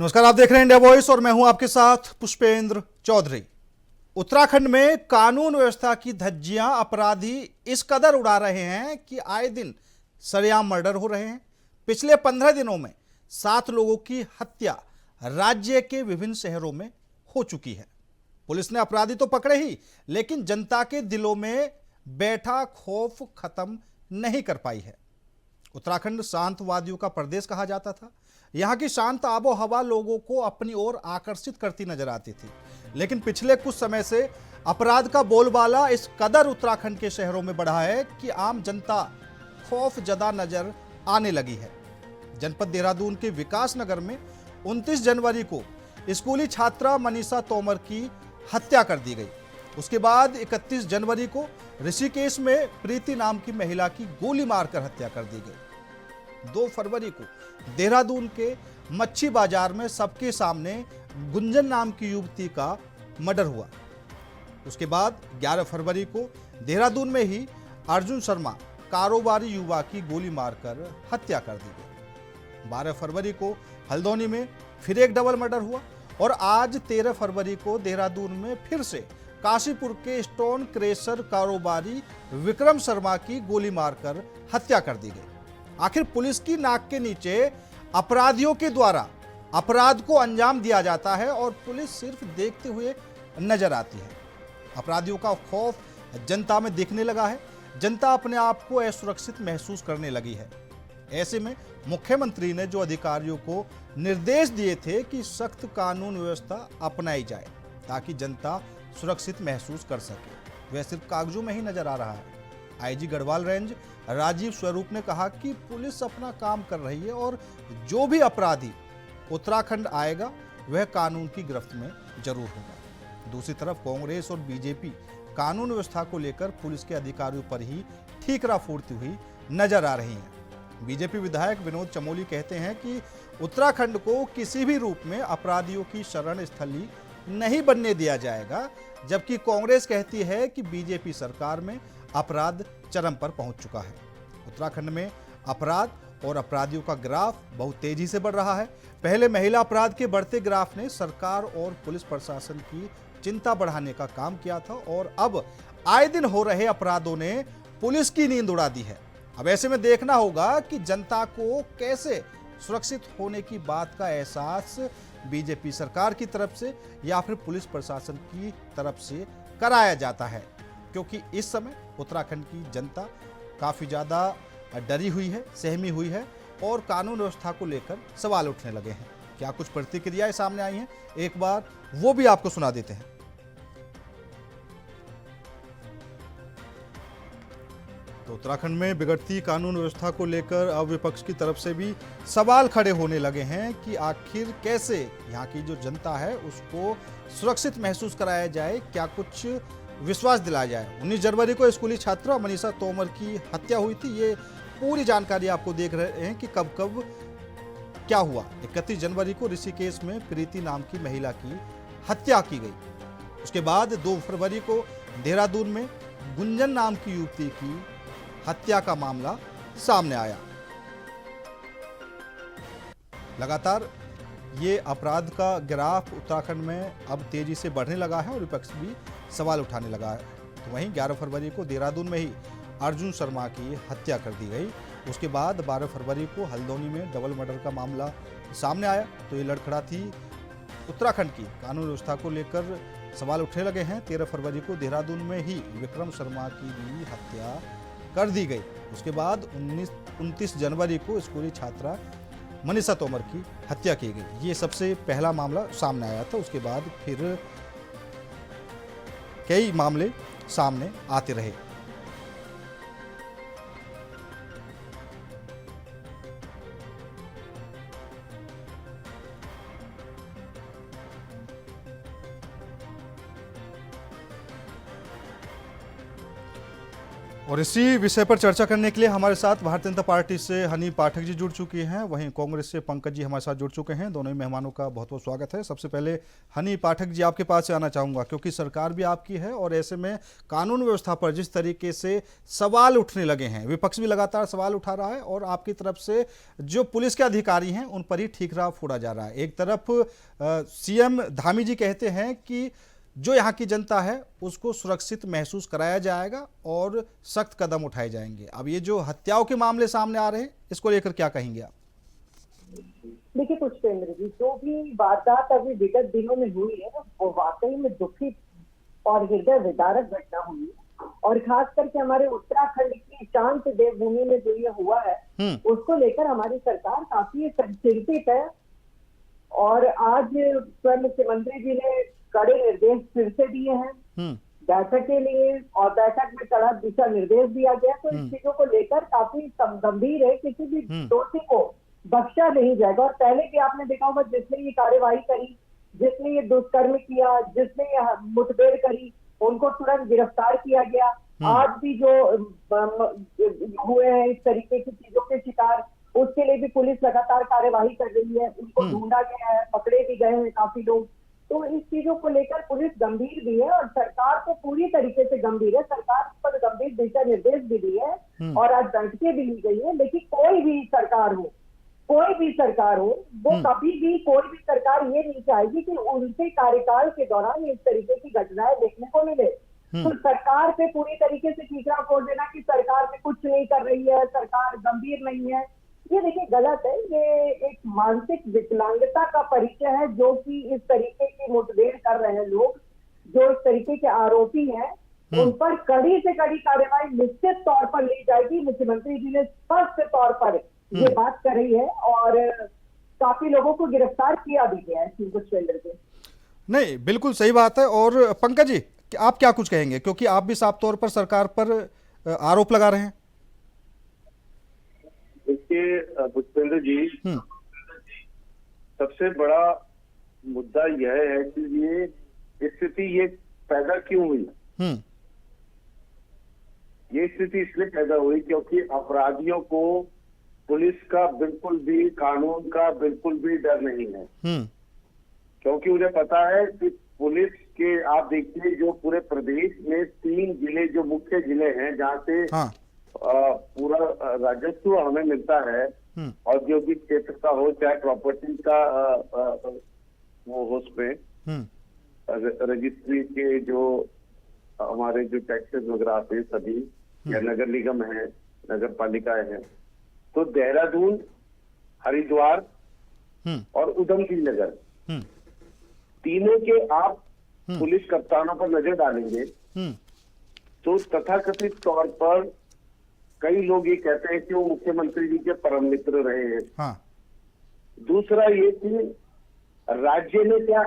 नमस्कार, आप देख रहे हैं इंडिया वॉइस और मैं हूं आपके साथ पुष्पेंद्र चौधरी। उत्तराखंड में कानून व्यवस्था की धज्जियां अपराधी इस कदर उड़ा रहे हैं कि आए दिन सरेआम मर्डर हो रहे हैं। पिछले 15 दिनों में 7 लोगों की हत्या राज्य के विभिन्न शहरों में हो चुकी है। पुलिस ने अपराधी तो पकड़े ही, लेकिन जनता के दिलों में बैठा खौफ खत्म नहीं कर पाई है। उत्तराखंड शांतवादियों का प्रदेश कहा जाता था। यहाँ की शांत आबो हवा लोगों को अपनी ओर आकर्षित करती नजर आती थी, लेकिन पिछले कुछ समय से अपराध का बोलबाला इस कदर उत्तराखंड के शहरों में बढ़ा है कि आम जनता खौफजदा नजर आने लगी है। जनपद देहरादून के विकास नगर में 29 जनवरी को स्कूली छात्रा मनीषा तोमर की हत्या कर दी गई। उसके बाद 31 जनवरी को ऋषिकेश में प्रीति नाम की महिला की गोली मारकर हत्या कर दी गई। 2 फरवरी को देहरादून के मच्छी बाजार में सबके सामने गुंजन नाम की युवती का मर्डर हुआ। उसके बाद 11 फरवरी को देहरादून में ही अर्जुन शर्मा कारोबारी युवा की गोली मारकर हत्या कर दी गई। 12 फरवरी को हल्द्वानी में फिर एक डबल मर्डर हुआ और आज 13 फरवरी को देहरादून में फिर से काशीपुर के स्टोन क्रेशर कारोबारी विक्रम शर्मा की गोली मारकर हत्या कर दी गई। आखिर पुलिस की नाक के नीचे अपराधियों के द्वारा अपराध को अंजाम दिया जाता है और पुलिस सिर्फ देखते हुए नजर आती है। अपराधियों का खौफ जनता में दिखने लगा है। जनता अपने आप को असुरक्षित महसूस करने लगी है। ऐसे में मुख्यमंत्री ने जो अधिकारियों को निर्देश दिए थे कि सख्त कानून व्यवस्था अपनाई जाए ताकि जनता सुरक्षित महसूस कर सके, वह सिर्फ कागजों में ही नजर आ रहा है। आईजी गढ़वाल रेंज राजीव स्वरूप ने कहा कि पुलिस अपना काम कर रही है और जो भी अपराधी उत्तराखंड आएगा वह कानून की गिरफ्त में जरूर होगा। दूसरी तरफ कांग्रेस और बीजेपी कानून व्यवस्था को लेकर पुलिस के अधिकारियों पर ही ठीकरा फोड़ती हुई नजर आ रही हैं। बीजेपी विधायक विनोद चमोली कहते हैं कि उत्तराखंड को किसी भी रूप में अपराधियों की शरण स्थली नहीं बनने दिया जाएगा, जबकि कांग्रेस कहती है कि बीजेपी सरकार में अपराध चरम पर पहुंच चुका है। उत्तराखंड में अपराध और अपराधियों का ग्राफ बहुत तेजी से बढ़ रहा है। पहले महिला अपराध के बढ़ते ग्राफ ने सरकार और पुलिस प्रशासन की चिंता बढ़ाने का काम किया था और अब आए दिन हो रहे अपराधों ने पुलिस की नींद उड़ा दी है। अब ऐसे में देखना होगा कि जनता को कैसे सुरक्षित होने की बात का एहसास बीजेपी सरकार की तरफ से या फिर पुलिस प्रशासन की तरफ से कराया जाता है, क्योंकि इस समय उत्तराखंड की जनता काफ़ी ज़्यादा डरी हुई है, सहमी हुई है और कानून व्यवस्था को लेकर सवाल उठने लगे हैं। क्या कुछ प्रतिक्रियाएं सामने आई हैं, एक बार वो भी आपको सुना देते हैं। तो उत्तराखंड में बिगड़ती कानून व्यवस्था को लेकर अब विपक्ष की तरफ से भी सवाल खड़े होने लगे हैं कि आखिर कैसे यहाँ की जो जनता है उसको सुरक्षित महसूस कराया जाए, क्या कुछ विश्वास दिलाया जाए। 19 जनवरी को स्कूली छात्रा मनीषा तोमर की हत्या हुई थी। ये पूरी जानकारी आपको देख रहे हैं कि कब कब क्या हुआ। 31 जनवरी को ऋषिकेश में प्रीति नाम की महिला की हत्या की गई। उसके बाद 2 फरवरी को देहरादून में गुंजन नाम की युवती की हत्या का मामला सामने आया। लगातार ये अपराध का ग्राफ उत्तराखंड में अब तेजी से बढ़ने लगा है और विपक्ष भी सवाल उठाने लगा है। तो वहीं 11 फरवरी को देहरादून में ही अर्जुन शर्मा की हत्या कर दी गई। उसके बाद 12 फरवरी को हल्द्वानी में डबल मर्डर का मामला सामने आया। तो ये लड़खड़ाती उत्तराखंड की कानून व्यवस्था को लेकर सवाल उठने लगे हैं। 13 फरवरी को देहरादून में ही विक्रम शर्मा की भी हत्या कर दी गई। उसके बाद 29 जनवरी को स्कूली छात्रा मनीषा तोमर की हत्या की गई। ये सबसे पहला मामला सामने आया था। उसके बाद फिर कई मामले सामने आते रहे। और इसी विषय पर चर्चा करने के लिए हमारे साथ भारतीय जनता पार्टी से हनी पाठक जी जुड़ चुकी हैं, वहीं कांग्रेस से पंकज जी हमारे साथ जुड़ चुके हैं। दोनों ही मेहमानों का बहुत बहुत स्वागत है। सबसे पहले हनी पाठक जी आपके पास से आना चाहूँगा, क्योंकि सरकार भी आपकी है और ऐसे में कानून व्यवस्था पर जिस तरीके से सवाल उठने लगे हैं, विपक्ष भी लगातार सवाल उठा रहा है और आपकी तरफ से जो पुलिस के अधिकारी हैं उन पर ही ठीकरा फोड़ा जा रहा है। एक तरफ सीएम धामी जी कहते हैं कि जो यहाँ की जनता है उसको सुरक्षित महसूस कराया जाएगा और सख्त कदम उठाए जाएंगे। अब ये जो हत्याओं के मामले सामने आ रहे हैं, इसको लेकर क्या कहेंगे आप? देखिए पुष्पेंद्र जी, जो भी वारदात अभी विगत दिनों में हुई है वो वाकई में दुखी और हृदय विदारक घटना हुई है। और खास करके हमारे उत्तराखंड की शांत देवभूमि में जो ये हुआ है उसको लेकर हमारी सरकार काफी चिंतित है। और आज स्वयं मुख्यमंत्री जी ने कड़े निर्देश फिर से दिए हैं बैठक के लिए, और बैठक में कड़ा दिशा निर्देश दिया गया। तो इन चीजों को लेकर काफी गंभीर है, किसी भी दोषी को बख्शा नहीं जाएगा। और पहले भी आपने देखा होगा, जिसने ये कार्यवाही करी, जिसने ये दुष्कर्म किया, जिसने ये मुठभेड़ करी, उनको तुरंत गिरफ्तार किया गया। आज भी जो हुए हैं इस तरीके की चीजों के शिकार, उसके लिए भी पुलिस लगातार कार्यवाही कर रही है, उनको ढूंढा गया है, पकड़े भी गए हैं काफी लोग। तो इस चीजों को लेकर पुलिस गंभीर भी है और सरकार तो पूरी तरीके से गंभीर है। सरकार पर गंभीर दिशा निर्देश भी दिए हैं और आज बैठकें भी ली गई है। लेकिन कोई भी सरकार हो, वो कभी भी कोई भी सरकार ये नहीं चाहेगी कि उनके कार्यकाल के दौरान इस तरीके की घटनाएं देखने को मिले। तो सरकार पे पूरी तरीके से ठीकरा फोड़ देना कि सरकार में कुछ नहीं कर रही है, सरकार गंभीर नहीं है, ये देखिए गलत है। ये एक मानसिक विकलांगता का परिचय है। जो कि इस तरीके की मुठभेड़ कर रहे हैं लोग, जो इस तरीके के आरोपी हैं, उन पर कड़ी से कड़ी कार्रवाई निश्चित तौर पर ली जाएगी। मुख्यमंत्री जी ने स्पष्ट तौर पर ये बात कर रही है और काफी लोगों को गिरफ्तार किया भी गया है। पुष्पेंद्र जी, नहीं, बिल्कुल सही बात है। और पंकज जी, आप क्या कुछ कहेंगे, क्योंकि आप भी साफ तौर पर सरकार पर आरोप लगा रहे हैं? देखिए पुष्पेंद्र जी, सबसे बड़ा मुद्दा यह है कि ये स्थिति ये पैदा क्यों हुई। ये स्थिति इसलिए पैदा हुई क्योंकि अपराधियों को पुलिस का बिल्कुल भी, कानून का बिल्कुल भी डर नहीं है। क्योंकि उन्हें पता है कि पुलिस के, आप देखिए जो पूरे प्रदेश में 3 जिले जो मुख्य जिले हैं जहाँ से पूरा राजस्व हमें मिलता है, औद्योगिक क्षेत्र का हो चाहे प्रॉपर्टी का वो हो, उसमें रजिस्ट्री के जो हमारे जो टैक्सेस वगैरह आते हैं सभी, या नगर निगम है, नगर पालिकाएं हैं, तो देहरादून, हरिद्वार और उधमसिंह नगर, तीनों के आप पुलिस कप्तानों पर नजर डालेंगे तो तथाकथित तौर पर कई लोग ये कहते हैं कि वो मुख्यमंत्री जी के परम मित्र रहे हैं। दूसरा ये कि राज्य में क्या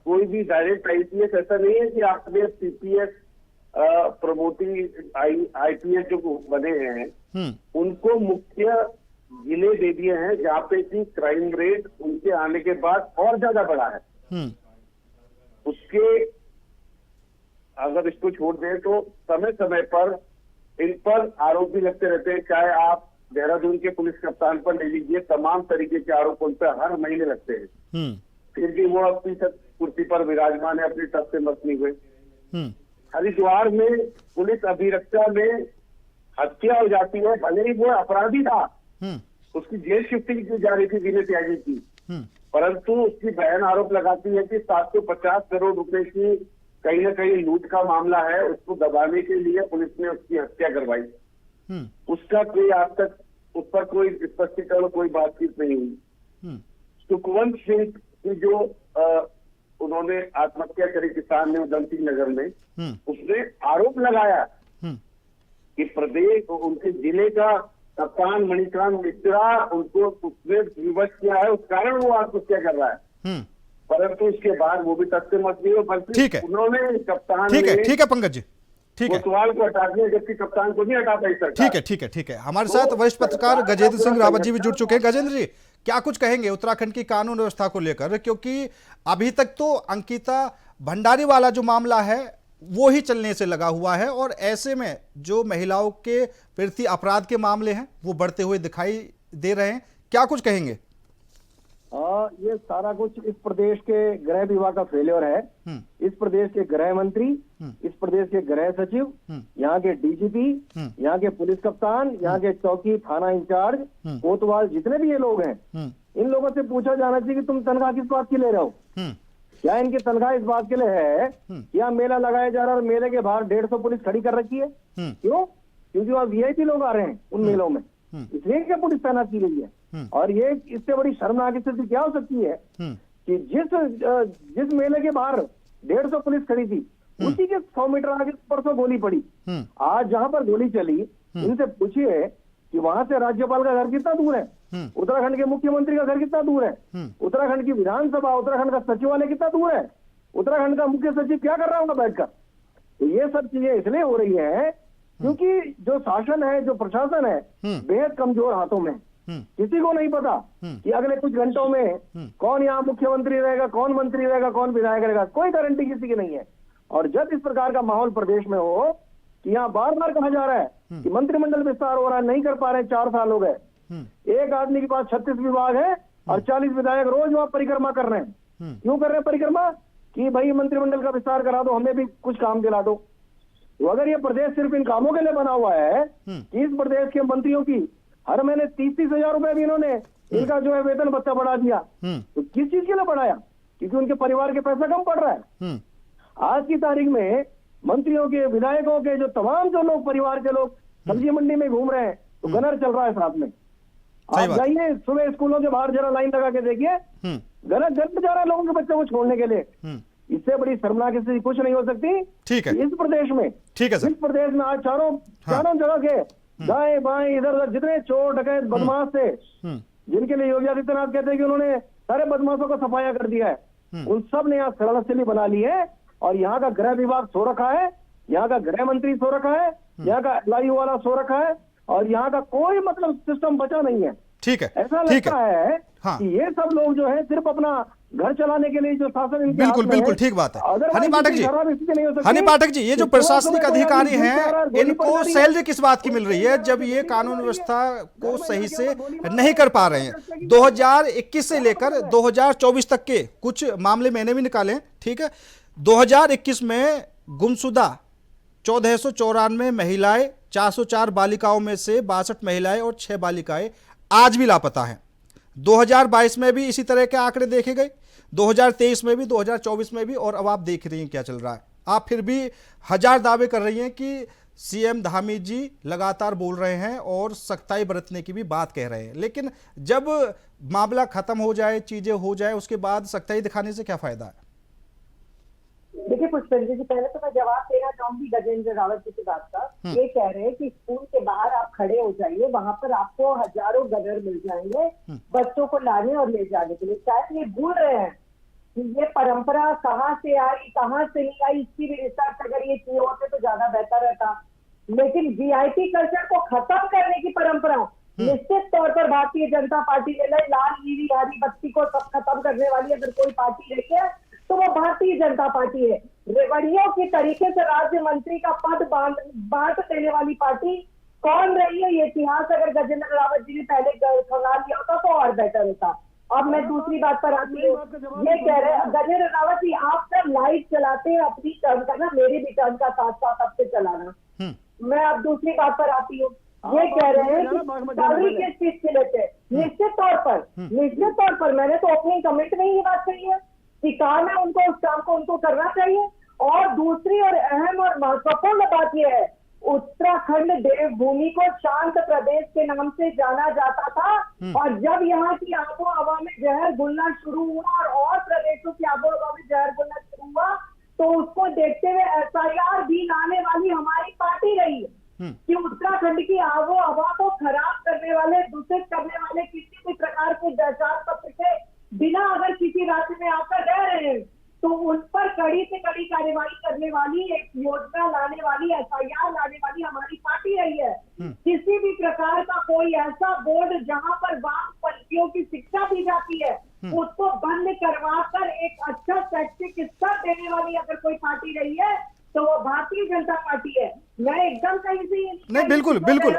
कोई भी डायरेक्ट आईपीएस, ऐसा नहीं है कि आपने सीपीएस प्रमोटी आईपीएस जो बने हैं उनको मुख्य जिले दे दिए हैं जहाँ पे कि क्राइम रेट उनके आने के बाद और ज्यादा बढ़ा है। उसके अगर इसको छोड़ दें तो समय समय पर इन पर आरोप भी लगते रहते हैं। चाहे आप देहरादून के पुलिस कप्तान पर ले लीजिए, तमाम तरीके के आरोप उन पर हर महीने लगते हैं, फिर भी वो अपनी कुर्सी पर विराजमान है, अपनी तब से मत नहीं हुए। हरिद्वार में पुलिस अभिरक्षा में हत्या हो जाती है, भले ही वो अपराधी था, उसकी जेल शिफ्टिंग की जा रही थी बिना त्यागी की, परंतु उसकी बहन आरोप लगाती है कि 750 करोड़ रुपए की कहीं ना कहीं लूट का मामला है, उसको दबाने के लिए पुलिस ने उसकी हत्या करवाई। उसका कोई आज तक उस पर कोई स्पष्टीकरण, कोई बातचीत नहीं हुई। सुखवंत सिंह की जो उन्होंने आत्महत्या करी किसान ने उधमसिंह नगर में, उसने आरोप लगाया कि प्रदेश उनके जिले का कप्तान मणिकांत मिश्रा उनको उसने विवश किया है, उस कारण वो आत्महत्या कर रहा है। परंतु उसके बाद वो भी तथ्य मत नहीं हो, बल्कि उन्होंने कप्तान, ठीक है पंकज जी, ठीक है, कोतवाल को हटा दिया जबकि कप्तान को नहीं हटा पाई सरकार। ठीक है। हमारे साथ वरिष्ठ पत्रकार गजेंद्र सिंह रावत जी भी जुड़ चुके हैं। गजेंद्र जी, क्या कुछ कहेंगे उत्तराखंड की कानून व्यवस्था को लेकर, क्योंकि अभी तक तो अंकिता भंडारी वाला जो मामला है वो ही चलने से लगा हुआ है और ऐसे में जो महिलाओं के प्रति अपराध के मामले हैं वो बढ़ते हुए दिखाई दे रहे हैं। क्या कुछ कहेंगे? ये सारा कुछ इस प्रदेश के गृह विभाग का फेलियर है। इस प्रदेश के गृह मंत्री, इस प्रदेश के गृह सचिव, यहाँ के डीजीपी, यहाँ के पुलिस कप्तान, यहाँ के चौकी थाना इंचार्ज, कोतवाल, जितने भी ये लोग हैं, इन लोगों से पूछा जाना चाहिए कि तुम तनख्वाह किस बात की ले रहे हो। क्या इनकी तनख्वाह इस बात के लिए है कि यहाँ मेला लगाया जा रहा है और मेले के बाहर 150 पुलिस खड़ी कर रखी है? क्यों? क्योंकि वहाँ वीआईपी लोग आ रहे हैं उन मेलों में, इसलिए क्या पुलिस तैनात की गई है। और ये इससे बड़ी शर्मनाक स्थिति क्या हो सकती है कि जिस मेले के बाहर 150 पुलिस खड़ी थी, उसी के 100 मीटर आगे परसों गोली पड़ी। आज जहां पर गोली चली, इनसे पूछिए कि वहां से राज्यपाल का घर कितना दूर है, उत्तराखंड के मुख्यमंत्री का घर कितना दूर है, उत्तराखंड की विधानसभा, उत्तराखंड का सचिवालय कितना दूर है, उत्तराखंड का मुख्य सचिव क्या कर रहा होगा बैठकर। तो ये सब चीजें इसलिए हो रही है क्योंकि जो शासन है, जो प्रशासन है, बेहद कमजोर हाथों में। किसी को नहीं पता कि अगले कुछ घंटों में कौन यहाँ मुख्यमंत्री रहेगा, कौन मंत्री रहेगा, कौन विधायक रहेगा, कोई गारंटी किसी की नहीं है। और जब इस प्रकार का माहौल प्रदेश में हो कि यहाँ बार बार कहा जा रहा है कि मंत्रिमंडल विस्तार हो रहा है, नहीं कर पा रहे, 4 साल हो गए, एक आदमी के पास 36 विभाग है और 40 विधायक रोज वहां परिक्रमा कर रहे हैं। क्यों कर रहे हैं परिक्रमा? कि भाई मंत्रिमंडल का विस्तार करा दो, हमें भी कुछ काम दिला दो। तो अगर ये प्रदेश सिर्फ इन कामों के लिए बना हुआ है कि इस प्रदेश के मंत्रियों की हर महीने 30-30 हजार रुपए भी इन्होंने इनका जो है वेतन भत्ता बढ़ा दिया, तो किस चीज के लिए बढ़ाया? क्योंकि उनके परिवार के पैसा कम पड़ रहा है। आज की तारीख में मंत्रियों के, विधायकों के, जो तमाम जो लोग परिवार के लोग सब्जी मंडी में घूम रहे हैं, तो गनर चल रहा है साथ में। आप जाइए सुबह स्कूलों के बाहर जरा लाइन लगा के देखिए, गनर जल्द जा रहा है लोगों के बच्चों को छोड़ने के लिए। इससे बड़ी शर्मनाक स्थिति कुछ नहीं हो सकती। ठीक है, इस प्रदेश में, ठीक है सर, इस प्रदेश में आज चारों जगह के दाएं बाएं इधर उधर जितने चोर डकैत बदमाश थे, जिनके लिए योगी आदित्यनाथ कहते हैं कि उन्होंने सारे बदमाशों को सफाया कर दिया है, उन सब ने यहाँ सड़क बना ली है। और यहाँ का गृह विभाग सो रखा है, यहाँ का गृह मंत्री सो रखा है, यहाँ का एलआईयू वाला सो रखा है, और यहाँ का कोई मतलब सिस्टम बचा नहीं है। ठीक है, ऐसा लगता है कि ये सब लोग जो है सिर्फ अपना घर चलाने के लिए जो शासन इनके बिल्कुल बिल्कुल ठीक बात है। हनी पाठक जी, ये जो प्रशासनिक अधिकारी हैं, इनको सैलरी किस बात की मिल रही है जब ये कानून व्यवस्था को सही से नहीं कर पा रहे हैं? 2021 से लेकर 2024 तक के कुछ मामले मैंने भी निकाले, ठीक है। 2021 में गुमशुदा 1494 महिलाएं, 404 बालिकाओं में से 62 महिलाएं और 6 बालिकाएं आज भी लापता हैं। 2022 में भी इसी तरह के आंकड़े देखे गए, 2023 में भी, 2024 में भी, और अब आप देख रही हैं क्या चल रहा है। आप फिर भी हजार दावे कर रही हैं कि सीएम धामी जी लगातार बोल रहे हैं और सख्ताई बरतने की भी बात कह रहे हैं, लेकिन जब मामला खत्म हो जाए, चीजें हो जाए, उसके बाद सख्ताई दिखाने से क्या फायदा है? देखिए पुष्पेंद्र जी, पहले तो मैं जवाब देना चाहूंगी गजेंद्र रावत जी की बात का। ये कह रहे हैं कि स्कूल के बाहर आप खड़े हो जाइए, वहां पर आपको हजारों गनर मिल जाएंगे बच्चों को लाने और ले जाने के लिए। शायद ये भूल रहे हैं कि ये परंपरा कहाँ से आई, कहाँ से नहीं आई, इसकी भी रिसर्च अगर ये किए होते तो ज्यादा बेहतर रहता। लेकिन वीआईपी कल्चर को खत्म करने की परंपरा निश्चित तौर पर भारतीय जनता पार्टी ने लाई। लाल नीली हरी बत्ती को सब खत्म करने वाली अगर कोई पार्टी रही है तो वो भारतीय जनता पार्टी है। रेवड़ियों के तरीके से राज्य मंत्री का पद बांट देने वाली पार्टी कौन रही है, ये इतिहास अगर गजेंद्र रावत जी ने पहले खंगाल लिया होता तो और बेहतर होता। अब मैं दूसरी बात पर आती हूँ। ये कह रहे हैं गजेंद्र रावत जी, आप सर लाइट चलाते हैं, अपनी टर्न करना, मेरी भी टर्न का साथ साथ अब से चलाना। मैं अब दूसरी बात पर आती हूँ। ये कह रहे हैं कि सैलरी किस चीज के लेते हैं? निश्चित तौर पर मैंने तो ओपनिंग कमेंट में ही बात कही है कि काम है उनको, उस काम को उनको करना चाहिए। और दूसरी और अहम और महत्वपूर्ण बात यह है, उत्तराखंड देवभूमि को शांत प्रदेश के नाम से जाना जाता था, और जब यहाँ की आबो हवा में जहर घुलना शुरू हुआ और प्रदेशों की आबो हवा में जहर घुलना शुरू हुआ, तो उसको देखते हुए एसआईआर भी लाने वाली हमारी पार्टी रही है कि उत्तराखंड की आबो हवा को खराब करने वाले, दूषित करने वाले किसी भी प्रकार के दहशत पत्र के बिना अगर किसी राज्य में आकर रह रहे हैं तो उन पर कड़ी से कड़ी कार्यवाही करने वाली, एक योजना लाने वाली, एसआईआर लाने वाली हमारी पार्टी रही है। किसी भी प्रकार का कोई ऐसा बोर्ड जहां पर वामपंथियों की शिक्षा दी जाती है उसको बंद करवा कर एक अच्छा शैक्षिक स्तर देने वाली अगर कोई पार्टी रही है तो वो बिल्कुल बिल्कुल।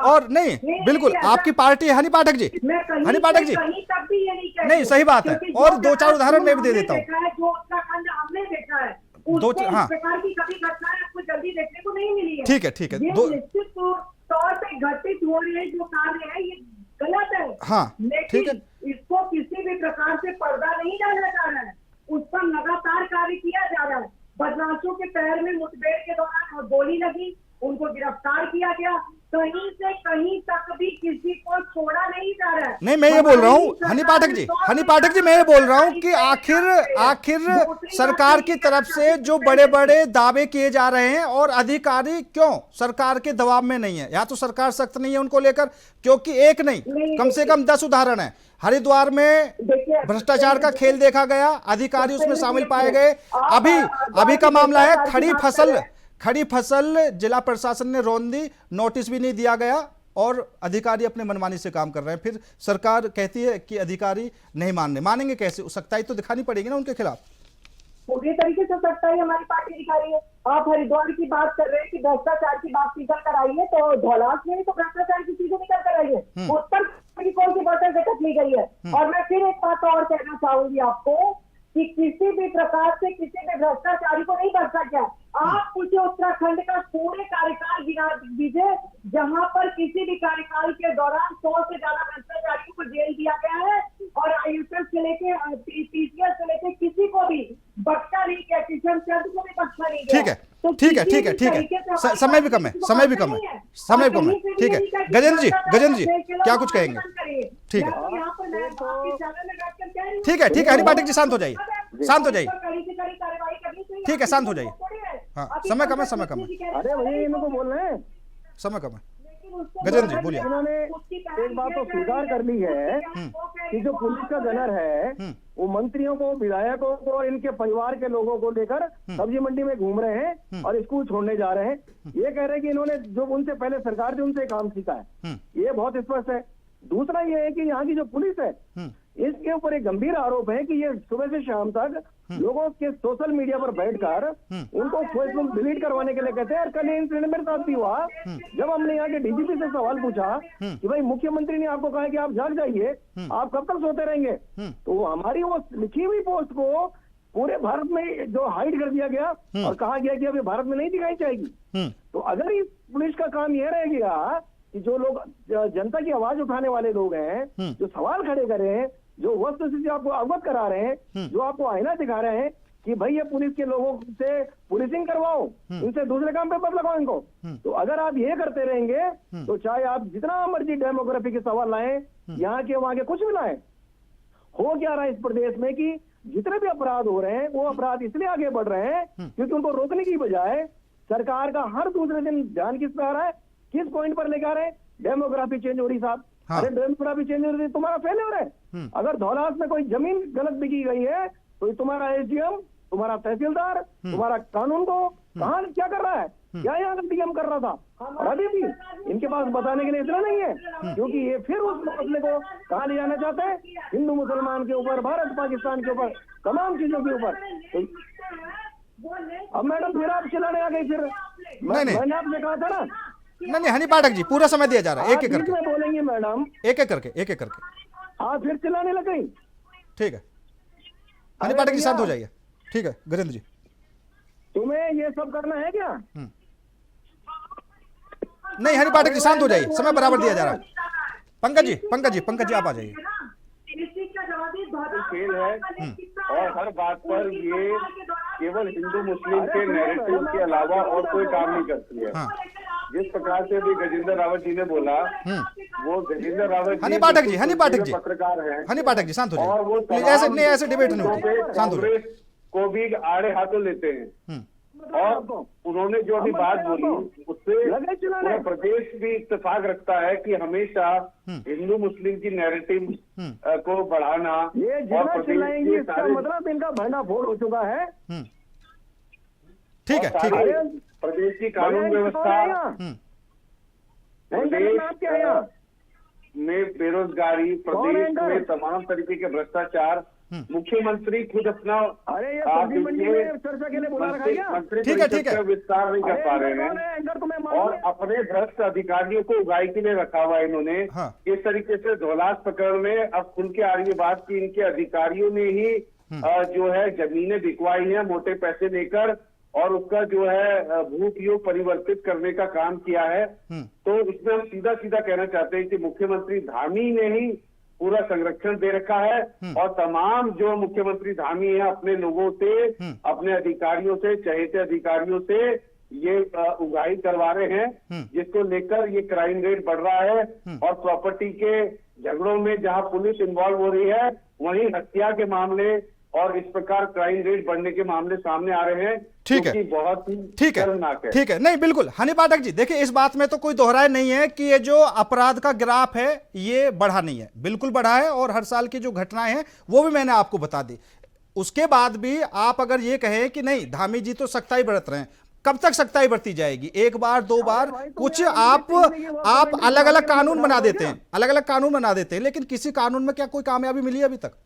और नहीं बिल्कुल, आपकी पार्टी है हनी पाठक जी, हनी पाठक जी, कहीं तक भी ये नहीं नहीं सही बात है। और दो चार उदाहरण मैं भी दे देता हूँ। जो उत्तराखंड हमने देखा है, दो उसमें हाँ इस प्रकार की कभी घटनाएं आपको जल्दी देखने को नहीं मिली है। ठीक है ठीक है। ये दो निश्चित तौर पे घटित हो रहे जो कार्य है, ये गलत है। हाँ ठीक है। लेकिन इसको किसी भी प्रकार से पर्दा नहीं डाला जा रहा है, उस पर लगातार कार्य किया जा रहा है। बदमाशों के पैर में मुठभेड़ के दौरान गोली लगी, उनको गिरफ्तार किया गया, कहीं से कहीं तक भी किसी को छोड़ा नहीं जा रहा है। नहीं मैं ये बोल रहा हूँ हनी पाठक जी, हनी पाठक जी, मैं ये बोल रहा हूँ कि आखिर सरकार की तरफ से जो बड़े बड़े दावे किए जा रहे हैं और अधिकारी क्यों सरकार के दबाव में नहीं है, या तो सरकार सख्त नहीं है उनको लेकर, क्योंकि एक नहीं कम से कम 10 उदाहरण है। हरिद्वार में भ्रष्टाचार का खेल देखा गया, अधिकारी उसमें शामिल पाए गए। अभी का मामला है खड़ी फसल जिला प्रशासन ने रौंद दी, नोटिस भी नहीं दिया गया और अधिकारी अपने मनमानी से काम कर रहे हैं। फिर सरकार कहती है कि अधिकारी नहीं मानेंगे कैसे? सख्ताई तो दिखानी पड़ेगी ना उनके खिलाफ। पूरी तरीके से सख्ताई हमारी पार्टी दिखा रही है। आप हरिद्वार की बात कर रहे हैं कि भ्रष्टाचार की बात निकल कर आई है, तो धौलास में भी तो भ्रष्टाचार की चीजें निकल कर आई है। उत्तर की कौन सी बातें देखत ली गई है। और मैं फिर एक बात और कहना चाहूंगी आपको कि किसी भी प्रकार से किसी भी भ्रष्टाचारी को नहीं बचा गया। आप मुझे उत्तराखंड का पूरे कार्यकाल गिना दीजिए जहां पर किसी भी कार्यकाल के दौरान 100 से ज्यादा भ्रष्टाचारियों को जेल दिया गया है, और आईएफएस से लेके पीसीएस से लेके किसी को भी बख्शा नहीं गया, किशन चंद को भी बख्शा नहीं गया। ठीक है, समय भी कम है। ठीक है, गजेंद्र जी क्या कुछ कहेंगे? ठीक है हनी पाठक जी शांत हो जाइए। ठीक है शांत हो जाइए। हाँ समय कम है। अरे भैया इनको बोल रहे हैं, समय कम है। गजेंद्र जी बोलिए। इन्होंने एक बात तो स्वीकार कर ली है कि जो पुलिस का गनर है वो मंत्रियों को, विधायकों को और इनके परिवार के लोगों को लेकर सब्जी मंडी में घूम रहे हैं और स्कूल छोड़ने जा रहे हैं। ये कह रहे हैं कि इन्होंने जो उनसे पहले सरकार थी उनसे काम सीखा है, ये बहुत स्पष्ट है। दूसरा ये है कि यहाँ की जो पुलिस है इसके ऊपर एक गंभीर आरोप है कि ये सुबह से शाम तक लोगों के सोशल मीडिया पर बैठकर उनको फेसबुक डिलीट करवाने के लिए कहते हैं। और कल इंसिडेंट मेरे साथ भी हुआ, जब हमने यहाँ के डीजीपी से सवाल पूछा कि भाई मुख्यमंत्री ने आपको कहा कि आप जाग जाइए, आप कब तक सोते रहेंगे, तो हमारी वो लिखी हुई पोस्ट को पूरे भारत में जो हाइड कर दिया गया और कहा गया कि अभी भारत में नहीं दिखाई जाएगी। तो अगर इस पुलिस का काम यह रह गया कि जो लोग जनता की आवाज उठाने वाले लोग हैं, जो सवाल खड़े कर रहे हैं, जो वस्तुस्थिति आपको अवगत करा रहे हैं, जो आपको आईना दिखा रहे हैं कि भाई ये पुलिस के लोगों से पुलिसिंग करवाओ, इनसे दूसरे काम पे मत लगाओ इनको, तो अगर आप ये करते रहेंगे तो चाहे आप जितना मर्जी डेमोग्राफी के सवाल लाएं, यहाँ के वहां के कुछ भी लाएं, हो क्या रहा है इस प्रदेश में कि जितने भी अपराध हो रहे हैं वो अपराध इसलिए आगे बढ़ रहे हैं क्योंकि उनको रोकने की बजाय सरकार का हर दूसरे दिन ध्यान किस पे आ रहा है, किस पॉइंट पर लेकर आ रहे हैं? डेमोग्राफी चेंज हो रही साहब। हाँ। अरे डेमोग्राफी चेंज हो रही, तुम्हारा फेलियर है। अगर धौलास में कोई जमीन गलत बिकी गई है तो तुम्हारा एसडीएम, तुम्हारा तहसीलदार, तुम्हारा कानून को कहाँ क्या कर रहा है, क्या यहाँ डीएम कर रहा था? और अभी भी इनके पास बताने के लिए इतना नहीं है, क्योंकि ये फिर उस मसले को कहाँ ले जाना चाहते हैं, हिंदू मुसलमान के ऊपर, भारत पाकिस्तान के ऊपर, तमाम चीजों के ऊपर। तो अब मैडम फिर आप चिल्लाने आ गई, फिर मैंने आपसे कहा था ना। नहीं हनी पाठक जी पूरा समय दिया जा रहा है, एक एक करके बोलेंगे मैडम, एक एक करके आप फिर चिल्लाने लग गई। ठीक है हनी पाठक जी शांत हो जाइए। ठीक है गजेंद्र जी, तुम्हें ये सब करना है क्या? नहीं हनी पाठक जी शांत हो जाइए, समय बराबर दिया जा रहा है। पंकज जी आप आ जाइए। खेल है और हर बात पर ये केवल हिंदू मुस्लिम के नैरेटिव के अलावा और कोई काम नहीं करती है। जिस प्रकार से भी गजेंद्र रावत जी ने बोला, वो गजेंद्र रावत हनी पाठक जी पत्रकार हैं, हनी पाठक जी शांत हो और वो जाइए। ऐसे डिबेट नहीं होती, शांत हो जाइए। कांग्रेस को भी आड़े हाथों लेते हैं और उन्होंने जो अभी बात बोली उससे पूरा प्रदेश भी इत्तेफाक रखता है कि हमेशा हिंदू मुस्लिम की नैरेटिव को बढ़ाना ये और प्रदेश के सारे मतलब इनका भंडा फोड़ हो चुका है। ठीक है प्रदेश की कानून व्यवस्था, प्रदेश में बेरोजगारी, प्रदेश में तमाम तरीके के भ्रष्टाचार मुख्यमंत्री खुद अपना अरे ये सब्जी मंडी में चर्चा के लिए बुला रखा है क्या? मंत्री ठीक है, परिषद ठीक है। का विस्तार नहीं कर पा रहे हैं एंकर तो मैं और मालूम है। अपने भ्रष्ट अधिकारियों को उगाई के लिए रखा हुआ है इन्होंने। हाँ। इस तरीके से धौलास प्रकरण में अब खुल के आ रही है बात की इनके अधिकारियों ने ही जो है जमीनें बिकवाई हैं मोटे पैसे लेकर और उसका जो है भू उपयोग परिवर्तित करने का काम किया है। तो इसमें हम सीधा सीधा कहना चाहते हैं कि मुख्यमंत्री धामी ने ही पूरा संरक्षण दे रखा है और तमाम जो मुख्यमंत्री धामी है अपने लोगों से अपने अधिकारियों से चहेते अधिकारियों से ये उगाही करवा रहे हैं जिसको लेकर ये क्राइम रेट बढ़ रहा है और प्रॉपर्टी के झगड़ों में जहां पुलिस इन्वॉल्व हो रही है वहीं हत्या के मामले और इस प्रकार क्राइम रेट बढ़ने के मामले सामने आ रहे हैं। ठीक है, जो कि बहुत ही ठीक शर्मनाक है, ठीक है। नहीं, बिल्कुल हनी पाठक जी, देखिए इस बात में तो कोई दोहराए नहीं है कि ये जो अपराध का ग्राफ है ये बढ़ा नहीं है, बिल्कुल बढ़ा है और हर साल की जो घटनाएं हैं वो भी मैंने आपको बता दी। उसके बाद भी आप अगर ये कहें कि नहीं धामी जी तो सख्ताई बरत रहे हैं, कब तक सख्ताई बरती जाएगी? एक बार दो बार कुछ आप अलग अलग कानून बना देते हैं, अलग अलग कानून बना देते हैं, लेकिन किसी कानून में क्या कोई कामयाबी मिली है अभी तक?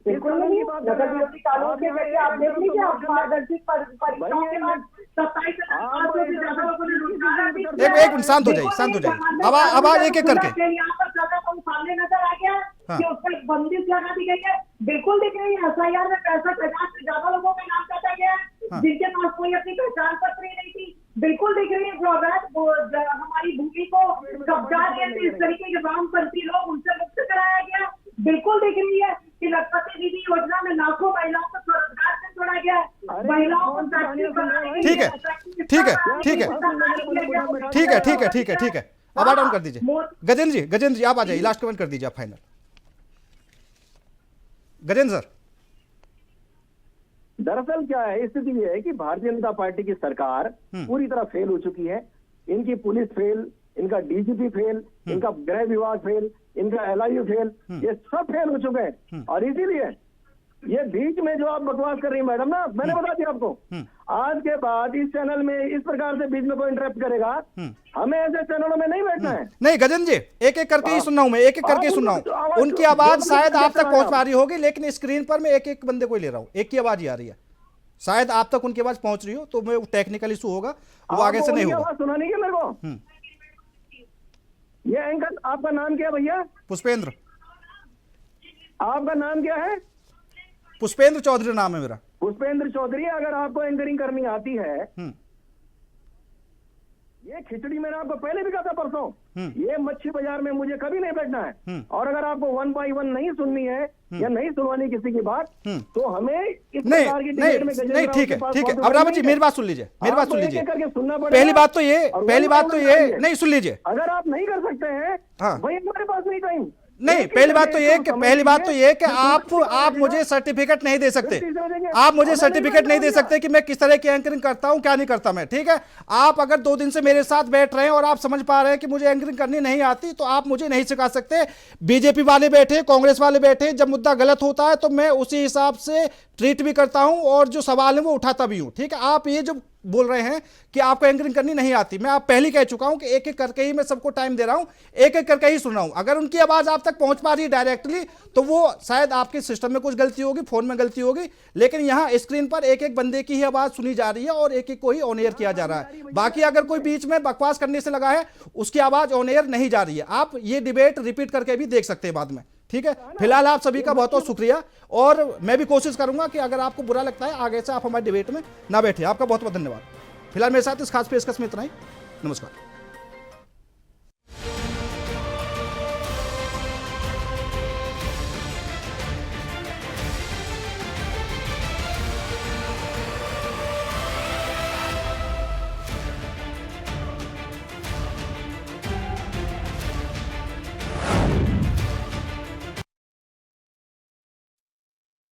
बिल्कुल नहीं। नगर विरोधी कानून के जरिए आप देख लीजिए, आप पारदर्शी परीक्षाओं के बाद 27,000 से ज्यादा लोगों ने रोजगार दी। एक मिनट, शांत हो जाइए, शांत हो जाइए। अब एक एक करके यहाँ पर ज्यादा कम सामने नजर आ गया कि उस पर बंदिश लगा दी गई है। बिल्कुल दिख रही है, SIR में 65,000 से ज्यादा लोगों का नाम काटा गया है जिनके पास कोई अपनी पहचान पत्र ही नहीं थी। बिल्कुल दिख रही है हमारी भूमि को कब्जा इस तरीके के वामपंथी लोग उनसे मुक्त कराया गया। बिल्कुल दिख रही है कि लखपति दीदी योजना में लाखों महिलाओं को स्वरोजगार से जोड़ा गया है। महिलाओं को ठीक है, ठीक है, ठीक है, ठीक है, ठीक है, ठीक है, ठीक है। अब ऑन कर दीजिए गजेंद्र जी आप आ जाइए, लास्ट कमेंट कर दीजिए आप फाइनल। गजेंद्र सर, दरअसल क्या है, स्थिति ये है कि भारतीय जनता पार्टी की सरकार पूरी तरह फेल हो चुकी है। इनकी पुलिस फेल, इनका डीजीपी फेल, इनका गृह विभाग फेल, इनका LIU फेल, ये सब फेल हो चुके हैं। और इसीलिए ये बीच में जो आप बकवास कर रही हैं मैडम ना, मैंने बता दिया आपको, आज के बाद इस चैनल में इस प्रकार से बीच में कोई इंटरप्ट करेगा, हमें ऐसे चैनलों में नहीं बैठना है। नहीं गजेंद्र जी, एक एक करके ही सुन रहा हूं मैं, एक एक करके सुन रहा हूं। उनकी आवाज शायद आप तक पहुंच पा रही होगी, लेकिन स्क्रीन पर मैं एक एक बंदे को ही ले रहा हूं, एक की आवाज ही आ रही है। शायद आप तक उनकी आवाज पहुंच रही हो तो मैं टेक्निकल इशू होगा, वो आगे से नहीं होगा। सुनानी है मेरे को। ये एंकर आपका नाम क्या है भैया? पुष्पेंद्र। आपका नाम क्या है? पुष्पेंद्र चौधरी नाम है मेरा। पुष्पेंद्र चौधरी, अगर आपको एंकरिंग करनी आती है, ये खिचड़ी मैंने आपको पहले भी कहा था परसों, ये मच्छी बाजार में मुझे कभी नहीं बैठना है। और अगर आपको 1 by 1 नहीं सुननी है या नहीं सुनवानी किसी की बात, तो हमें इस प्रकार की डिबेट में नहीं, ठीक है, ठीक है। अब रावत जी मेरी बात सुन लीजिए, मेरी बात सुन लीजिए। सुनना पड़ेगा। पहली बात तो ये नहीं सुन लीजिए। अगर आप नहीं कर सकते हैं भाई, हमारे पास नहीं टाइम। नहीं, पहली बात तो ये कि आप मुझे सर्टिफिकेट नहीं दे सकते, आप मुझे सर्टिफिकेट नहीं दे सकते कि मैं किस तरह की एंकरिंग करता हूं, क्या नहीं करता मैं। ठीक है, आप अगर 2 दिन से मेरे साथ बैठ रहे हैं और आप समझ पा रहे हैं कि मुझे एंकरिंग करनी नहीं आती, तो आप मुझे नहीं सिखा सकते। बीजेपी वाले बैठे, कांग्रेस वाले बैठे, जब मुद्दा गलत होता है तो मैं उसी हिसाब से ट्रीट भी करता हूं और जो सवाल है वो उठाता भी हूं। ठीक है, आप ये जो बोल रहे हैं कि आपको एंकरिंग करनी नहीं आती, मैं आप पहले कह चुका हूं कि एक एक करके ही मैं सबको टाइम दे रहा हूं, एक एक करके ही सुन रहा हूं। अगर उनकी आवाज आप तक पहुंच पा रही है डायरेक्टली तो वो शायद आपके सिस्टम में कुछ गलती होगी, फोन में गलती होगी, लेकिन यहां स्क्रीन पर एक एक बंदे की ही आवाज सुनी जा रही है और एक एक को ही ऑन एयर किया जा रहा है। बाकी अगर कोई बीच में बकवास करने से लगा है उसकी आवाज ऑन एयर नहीं जा रही है। आप ये डिबेट रिपीट करके भी देख सकते हैं बाद में। ठीक है, फिलहाल आप सभी का बहुत बहुत शुक्रिया और मैं भी कोशिश करूंगा कि अगर आपको बुरा लगता है आगे से आप हमारे डिबेट में ना बैठे। आपका बहुत बहुत धन्यवाद। फिलहाल मेरे साथ इस खास पेशकश में इतना ही। नमस्कार।